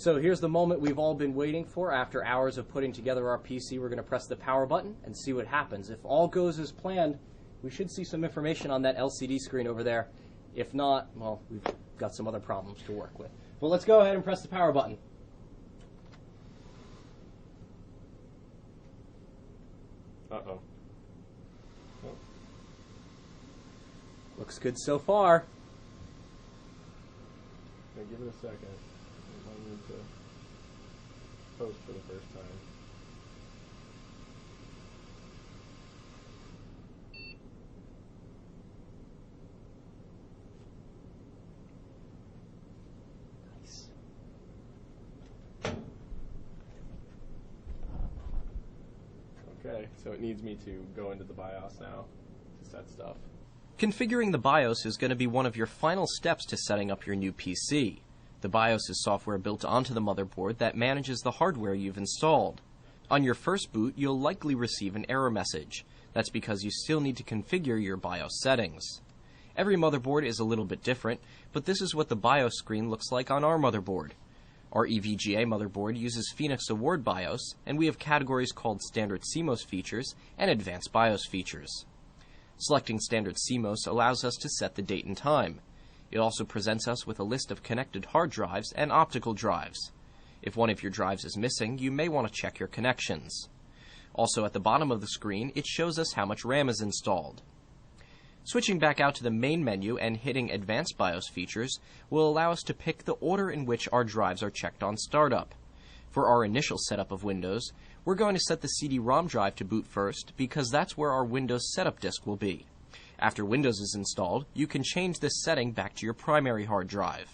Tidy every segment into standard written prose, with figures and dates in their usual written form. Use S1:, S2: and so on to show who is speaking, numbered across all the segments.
S1: So here's the moment we've all been waiting for. After hours of putting together our PC, we're going to press the power button and see what happens. If all goes as planned, we should see some information on that LCD screen over there. If not, well, we've got some other problems to work with. But let's go ahead and press the power button.
S2: Uh-oh. Oh.
S1: Looks good so far.
S2: Okay, give it a second. I need to post for the first time.
S1: Nice.
S2: Okay, so it needs me to go into the BIOS now to set stuff.
S3: Configuring the BIOS is going to be one of your final steps to setting up your new PC. The BIOS is software built onto the motherboard that manages the hardware you've installed. On your first boot, you'll likely receive an error message. That's because you still need to configure your BIOS settings. Every motherboard is a little bit different, but this is what the BIOS screen looks like on our motherboard. Our EVGA motherboard uses Phoenix Award BIOS, and we have categories called Standard CMOS features and Advanced BIOS features. Selecting Standard CMOS allows us to set the date and time. It also presents us with a list of connected hard drives and optical drives. If one of your drives is missing, you may want to check your connections. Also at the bottom of the screen, it shows us how much RAM is installed. Switching back out to the main menu and hitting Advanced BIOS features will allow us to pick the order in which our drives are checked on startup. For our initial setup of Windows, we're going to set the CD-ROM drive to boot first because that's where our Windows setup disk will be. After Windows is installed, you can change this setting back to your primary hard drive.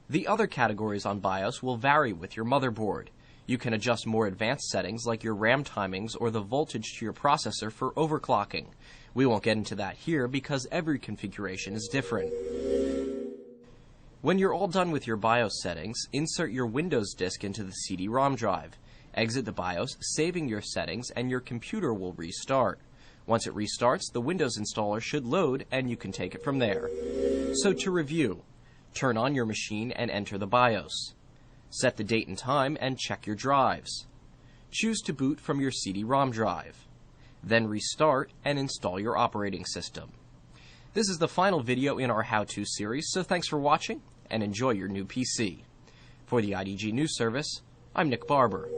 S3: The other categories on BIOS will vary with your motherboard. You can adjust more advanced settings like your RAM timings or the voltage to your processor for overclocking. We won't get into that here because every configuration is different. When you're all done with your BIOS settings, insert your Windows disk into the CD-ROM drive. Exit the BIOS, saving your settings, and your computer will restart. Once it restarts, the Windows installer should load and you can take it from there. So to review, turn on your machine and enter the BIOS. Set the date and time and check your drives. Choose to boot from your CD-ROM drive. Then restart and install your operating system. This is the final video in our how-to series, so thanks for watching and enjoy your new PC. For the IDG News Service, I'm Nick Barber.